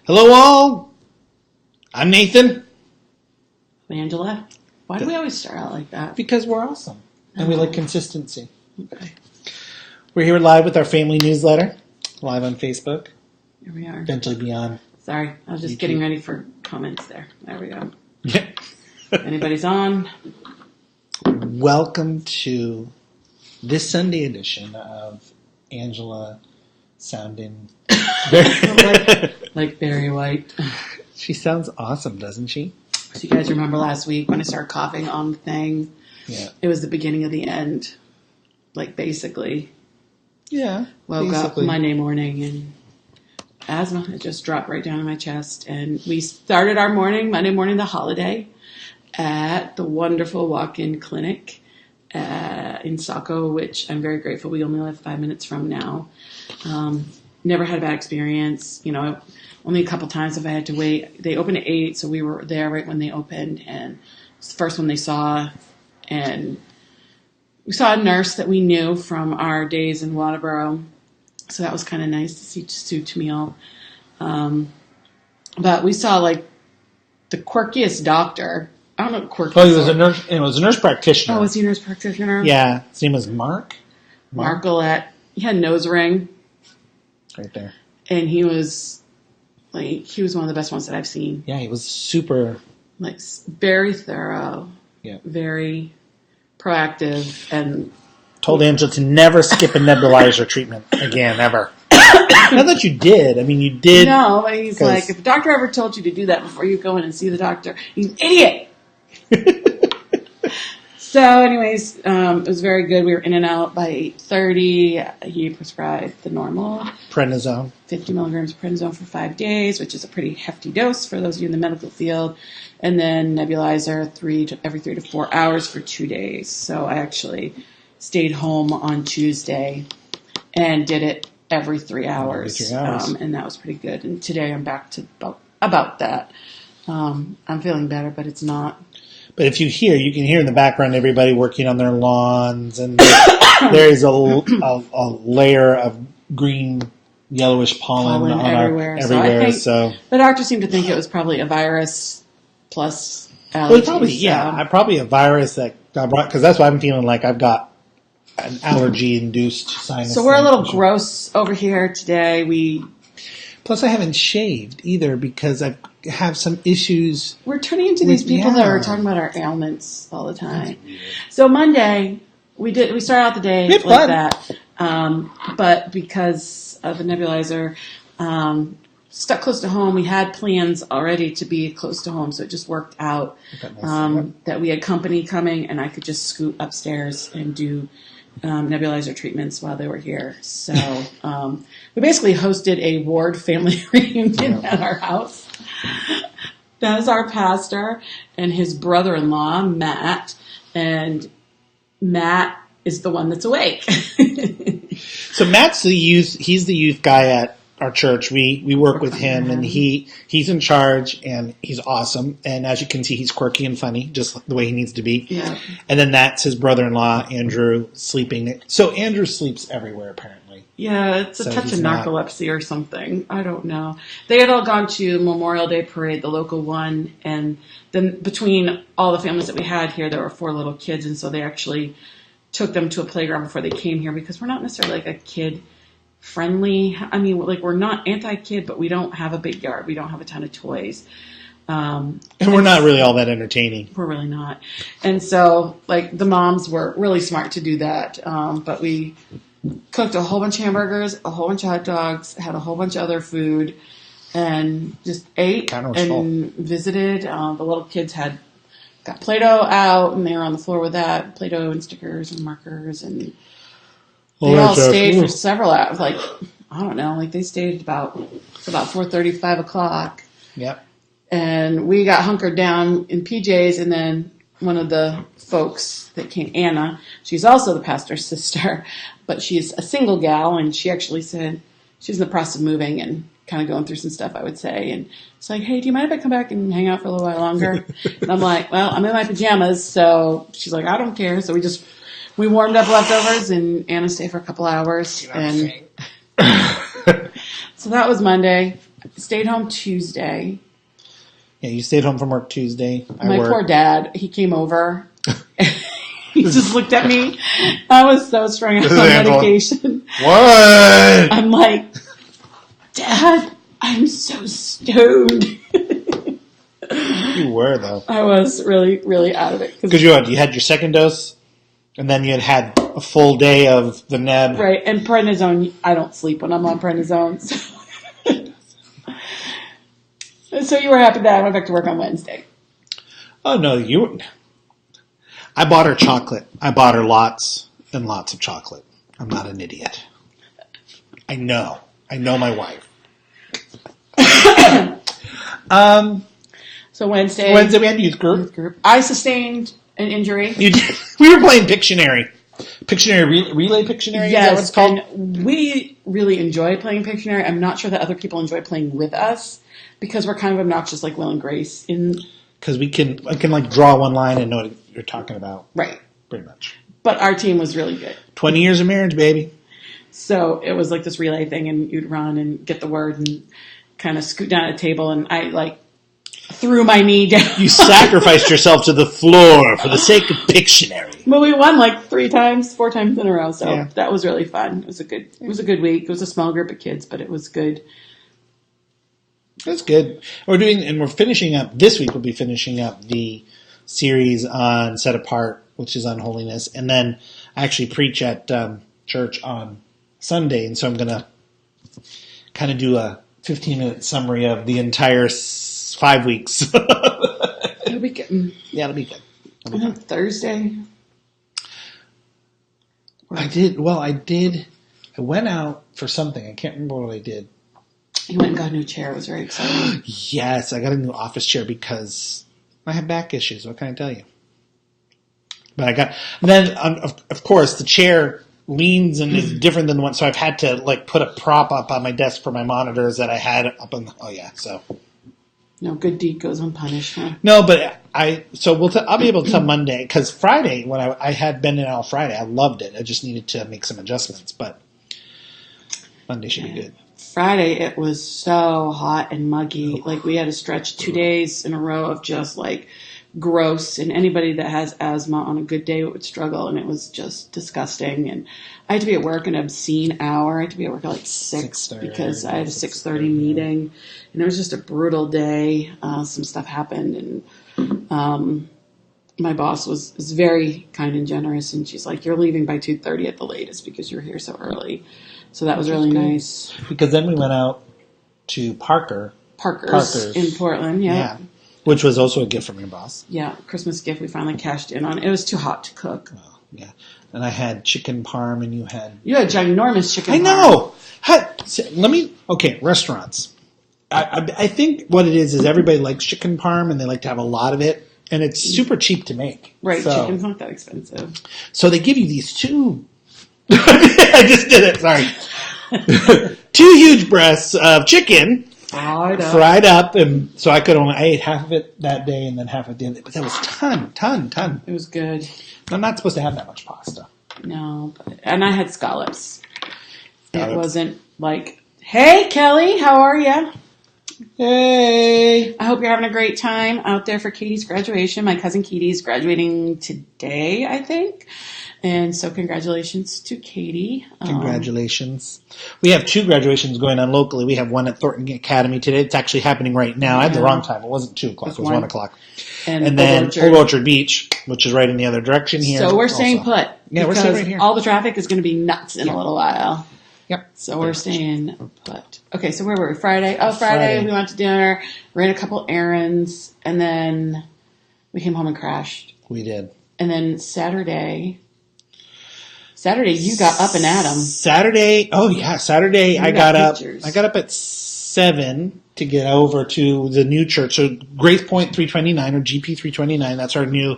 Hello all, I'm Nathan. Angela. Why do we always start out like that? Because we're awesome and we like consistency. Okay, We're here live with our family newsletter, live on Facebook, here we are. eventually be on. Sorry, I was just YouTube. getting ready for comments there. There we go. Yeah. Anybody's on? Welcome to this Sunday edition of Angela sounding very... Like Barry White. She sounds awesome, doesn't she? So you guys remember last week when I started coughing on the thing? Yeah. It was the beginning of the end. Like basically. Yeah. Woke basically. up Monday morning and asthma had just dropped right down in my chest. And we started our morning, Monday morning, the holiday, at the wonderful walk-in clinic in Saco, which I'm very grateful we only live 5 minutes from now. Never had a bad experience. You know, only a couple times if I had to wait. They opened at 8, so we were there right when they opened. And it's the first one they saw. And we saw a nurse that we knew from our days in Waterboro. So that was kind of nice to see Sue Tamil. But we saw like the quirkiest doctor. I don't know what quirky. Well, he was a nurse. It was a nurse practitioner. Oh, was he a nurse practitioner? Yeah, his name was Mark. Mark Gillette. He had a nose ring, Right there. and he was one of the best ones that I've seen. Yeah, he was super. Like very thorough. Yeah. Very proactive, and Told Angela to never skip a nebulizer treatment again, ever. Not that you did. I mean, you did. no, but he's like, if a doctor ever told you to do that before you go in and see the doctor, he's an idiot. So, anyways, it was very good. We were in and out by 8:30. He prescribed the normal Prednisone. 50 milligrams of prednisone for 5 days, which is a pretty hefty dose for those of you in the medical field. And then nebulizer every 3 to 4 hours for 2 days. So I actually stayed home on Tuesday and did it every 3 hours. Every 3 hours. And that was pretty good. And today I'm back to about that. I'm feeling better, but it's not. But if you can hear in the background everybody working on their lawns, and there is a layer of green, yellowish pollen on everywhere. everywhere. So the doctor seemed to think it was probably a virus plus allergies. Well, probably a virus that got brought, because that's why I'm feeling like I've got an allergy-induced sinus. So we're a little gross over here today. Plus, I haven't shaved either because I have some issues. We're turning into these people that are talking about our ailments all the time. So Monday, we started out the day like fun. that. But because of the nebulizer, stuck close to home, we had plans already to be close to home. So it just worked out that we had company coming and I could just scoot upstairs and do nebulizer treatments while they were here. So we basically hosted a ward family reunion at our house. That was our pastor and his brother-in-law, Matt. And Matt is the one that's awake. So Matt's the youth. He's the youth guy at our church. We work with him, and he's in charge, and he's awesome. And as you can see, he's quirky and funny, just the way he needs to be. Yeah. And then that's his brother-in-law, Andrew, sleeping. So Andrew sleeps everywhere, apparently. Yeah, it's So a touch of he's not- narcolepsy or something. I don't know. They had all gone to Memorial Day Parade, the local one, and then between all the families that we had here, there were 4 little kids, and so they actually took them to a playground before they came here because we're not necessarily like a kid friendly. I mean, like we're not anti-kid, but we don't have a big yard. We don't have a ton of toys. And we're not really all that entertaining. We're really not. And so, like, the moms were really smart to do that. But we cooked a whole bunch of hamburgers, a whole bunch of hot dogs, had a whole bunch of other food, and just ate and visited. The little kids got Play-Doh out, and they were on the floor with that, Play-Doh and stickers and markers, and they all stayed for several hours. Like, I don't know, like they stayed about 4:30, 5 o'clock. Yep. And we got hunkered down in PJs, and then one of the folks that came, Anna, she's also the pastor's sister, but she's a single gal, and she actually said she's in the process of moving and kind of going through some stuff, I would say. And it's like, hey, do you mind if I come back and hang out for a little while longer? And I'm like, well, I'm in my pajamas. So she's like, I don't care. So we warmed up leftovers, and Anna stayed for a couple hours. And so that was Monday. Stayed home Tuesday. Yeah, you stayed home from work Tuesday. My poor dad, he came over. He just looked at me. I was so strung out on medication. What? I'm like, Dad, I'm so stoned. You were, though. I was really, really out of it. Because you had your second dose, and then you had a full day of the neb. Right, and prednisone, I don't sleep when I'm on prednisone. So you were happy that I went back to work on Wednesday. Oh, no, I bought her chocolate. I bought her lots and lots of chocolate. I'm not an idiot. I know my wife. So Wednesday we had youth group. I sustained an injury. You did. We were playing Pictionary. Relay Pictionary? Yes, is that what it's called? and we really enjoy playing Pictionary. I'm not sure that other people enjoy playing with us because we're kind of obnoxious like Will and Grace. Because I can like draw one line and know what you're talking about. Right. Pretty much. But our team was really good. 20 years of marriage, baby. So it was like this relay thing, and you'd run and get the word and kind of scoot down at a table, and I threw my knee down. You sacrificed yourself to the floor for the sake of Pictionary. But we won like 4 times in a row, so that was really fun. It was a good week. It was a small group of kids, but it was good. That's good. We're finishing up this week. We'll be finishing up the series on Set Apart, which is on holiness, and then I actually preach at church on Sunday, and so I'm going to kind of do a 15-minute summary of the entire 5 weeks. It'll be good. Yeah, it'll be good. And then Thursday, I did. I went out for something. I can't remember what I did. you went and got a new chair. It was very exciting. Yes, I got a new office chair because I have back issues. What can I tell you? But of course, the chair leans and is different than the one. So I've had to put a prop up on my desk for my monitors that I had up on. So. No good deed goes unpunished. Huh? No, but I'll be able to tell Monday because Friday when I had been in all Friday, I loved it. I just needed to make some adjustments, but Monday should be good. Friday it was so hot and muggy. We had to stretch 2 days in a row of just gross, and anybody that has asthma on a good day would struggle, and it was just disgusting. And I had to be at work an obscene hour. I had to be at work at 6 because I had a 6:30 meeting, and it was just a brutal day. Some stuff happened, and my boss was very kind and generous, and she's like, "You're leaving by 2:30 at the latest because you're here so early." So that was really nice. Because then we went out to Parker's in Portland. Yeah. Which was also a gift from your boss. Yeah, Christmas gift we finally cashed in on. It was too hot to cook. Oh, yeah. And I had chicken parm and you had ginormous chicken parm. I know. Restaurants. I think what it is everybody likes chicken parm and they like to have a lot of it. And it's super cheap to make. Right, chicken's not that expensive. So they give you these two... I just did it, sorry. 2 huge breasts of chicken... Fried up, and so I ate half of it that day and then half of it. But that was ton. It was good. I'm not supposed to have that much pasta. No, and I had scallops. It wasn't like, "Hey, Kelly, how are you?" Hey. I hope you're having a great time out there for Katie's graduation. My cousin Katie's graduating today, I think. And so congratulations to Katie. Congratulations. We have 2 graduations going on locally. We have one at Thornton Academy today. It's actually happening right now. I had the wrong time. It wasn't 2 o'clock. It was 1 o'clock. And then Old Orchard Beach, which is right in the other direction here. So we're staying put. Yeah, we're staying right here. All the traffic is going to be nuts in a little while. Yep. So we're staying put. Okay, so where were we? Friday. Oh, Friday we went to dinner, ran a couple errands, and then we came home and crashed. We did. And then Saturday, you got up and at 'em. Saturday, I got up. I got up at 7 to get over to the new church. So Grace Point 329 or GP 329. That's our new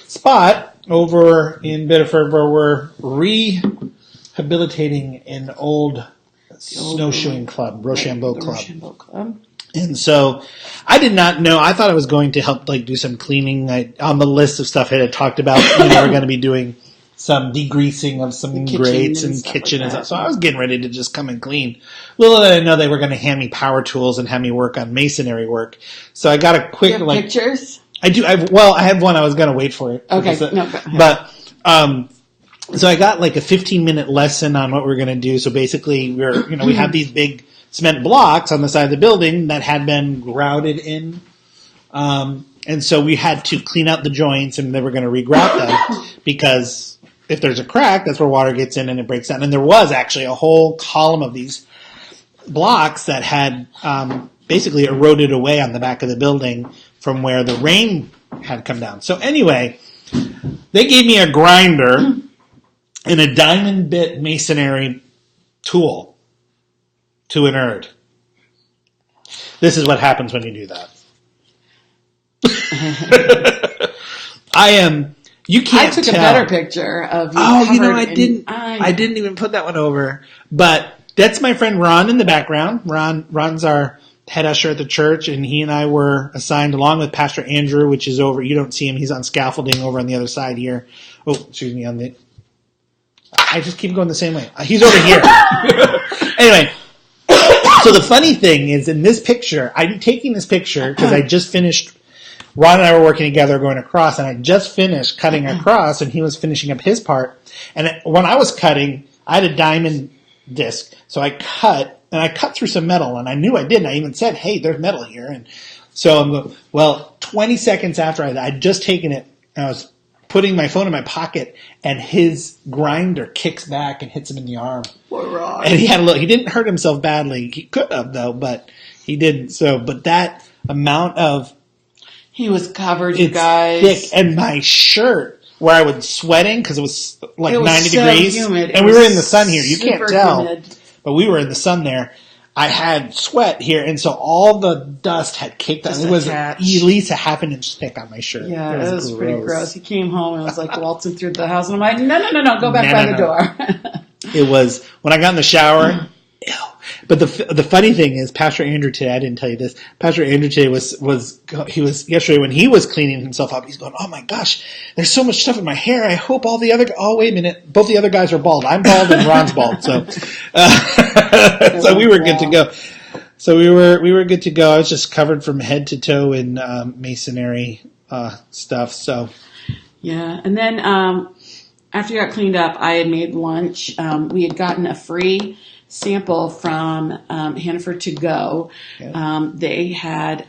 spot over in Biddeford where we're rehabilitating an old snowshoeing club, Rochambeau Club. Rochambeau Club. And so I did not know. I thought I was going to help do some cleaning. On the list of stuff I had talked about, we're going to be doing some degreasing of some kitchen grates and and stuff kitchen like and that. stuff. So I was getting ready to just come and clean. Little did I know they were going to hand me power tools and have me work on masonry work. So I got a quick Do you have pictures? I do. I have one. I was going to wait for it. Okay. But so I got like a 15-minute lesson on what we're going to do. So basically, we have these big cement blocks on the side of the building that had been grouted in. And so we had to clean out the joints, and they were going to regrout them because if there's a crack, that's where water gets in and it breaks down. And there was actually a whole column of these blocks that had basically eroded away on the back of the building from where the rain had come down. So anyway, they gave me a grinder and a diamond bit masonry tool to inert. This is what happens when you do that. You can't I took tell. a better picture of you. I didn't. I didn't even put that one over. But that's my friend Ron in the background. Ron's our head usher at the church, and he and I were assigned along with Pastor Andrew, which is over. You don't see him; he's on scaffolding over on the other side here. Oh, excuse me. I just keep going the same way. He's over here. Anyway. So the funny thing is, in this picture, I'm taking this picture because I just finished. Ron and I were working together going across, and I just finished cutting across, and he was finishing up his part. And when I was cutting, I had a diamond disc, so I cut through some metal, and I knew I did. And I even said, "Hey, there's metal here." And so I'm going. Well, 20 seconds after I'd just taken it, and I was putting my phone in my pocket, and his grinder kicks back and hits him in the arm. Poor Ron. And he didn't hurt himself badly. He could have though, but he didn't. So, but that amount of he was covered, you guys. Thick, and my shirt where I was sweating because it was like 90 so degrees, humid. and we were in the sun here. You can't tell, humid. but we were in the sun there. I had sweat here, and so all the dust had caked on. It was at least a half an inch thick on my shirt. Yeah, it was pretty gross. He came home and was like waltzing through the house, and I'm like, no, go back by the door. It was when I got in the shower. Ew. But the funny thing is, Pastor Andrew today, I didn't tell you this. Pastor Andrew today was yesterday when he was cleaning himself up. He's going, "Oh my gosh, there's so much stuff in my hair. I hope all the other. Oh wait a minute, both the other guys are bald. I'm bald and Ron's bald. So, so we were good to go. So we were good to go. I was just covered from head to toe in masonry stuff. So yeah, and then after you got cleaned up, I had made lunch. We had gotten a free sample from Hannaford To Go. Yeah. They had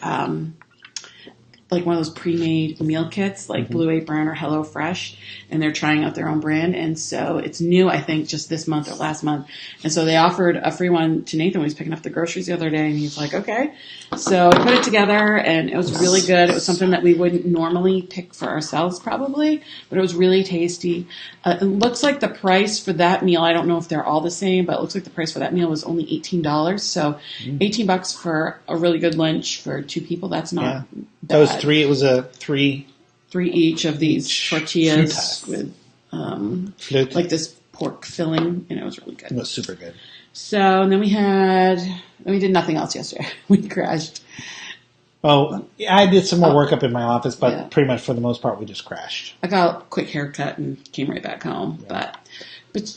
like one of those pre-made meal kits like Blue Apron or Hello Fresh, and they're trying out their own brand. And so it's new, I think, just this month or last month. And so they offered a free one to Nathan when he was picking up the groceries the other day, and he's like, okay. So I put it together, and it was really good. It was something that we wouldn't normally pick for ourselves probably, but it was really tasty. It looks like the price for that meal, I don't know if they're all the same, but it looks like the price for that meal was only $18. So $18 for a really good lunch for two people, that's not bad. That was three. It was a three each of these tortillas with like this pork filling, and it was really good. It was super good. So, and then we did nothing else yesterday. We crashed. Oh, I did some more work up in my office, but pretty much for the most part, we just crashed. I got a quick haircut and came right back home, but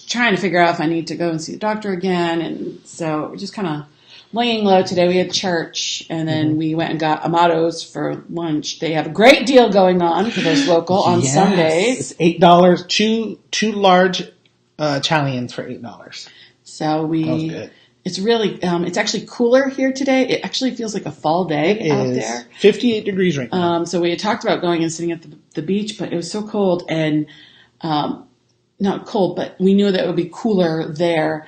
trying to figure out if I need to go and see the doctor again, and so we're just kind of laying low today. We had church, and then we went and got Amato's for lunch. They have a great deal going on for those local on Sundays. It's $8. Two large Italians for $8. So That was good. it's really, it's actually cooler here today. It actually feels like a fall day out there. 58 degrees right now. So we had talked about going and sitting at the beach, but it was so cold and, not cold, but we knew that it would be cooler there,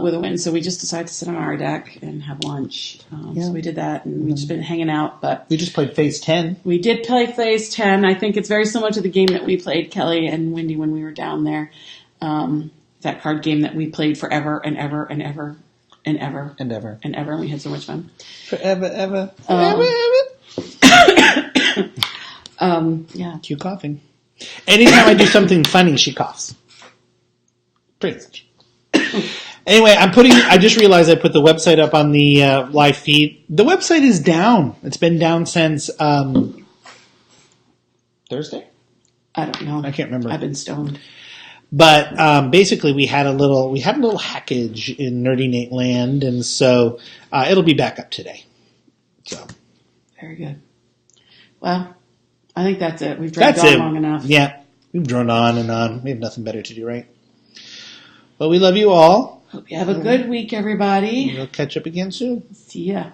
with the wind. So we just decided to sit on our deck and have lunch. So we did that, and we've just been hanging out, but We just played Phase 10. we did play Phase 10. I think it's very similar to the game that we played, Kelly and Wendy, when we were down there. That card game that we played forever and ever and ever and ever And ever. and ever. And we had so much fun. Forever, ever, Yeah. Cue coughing. Anytime I do something funny, she coughs. Pretty much. Anyway, I just realized I put the website up on the live feed. The website is down. It's been down since Thursday? I don't know. I can't remember. I've been stoned. But basically, we had a little hackage in Nerdy Nate land, and so it'll be back up today. So Very good. Well, I think that's it. We've dragged on long enough. Yeah, we've drawn on and on. We have nothing better to do, right? Well, we love you all. Hope you have a good week, everybody. We'll catch up again soon. See ya.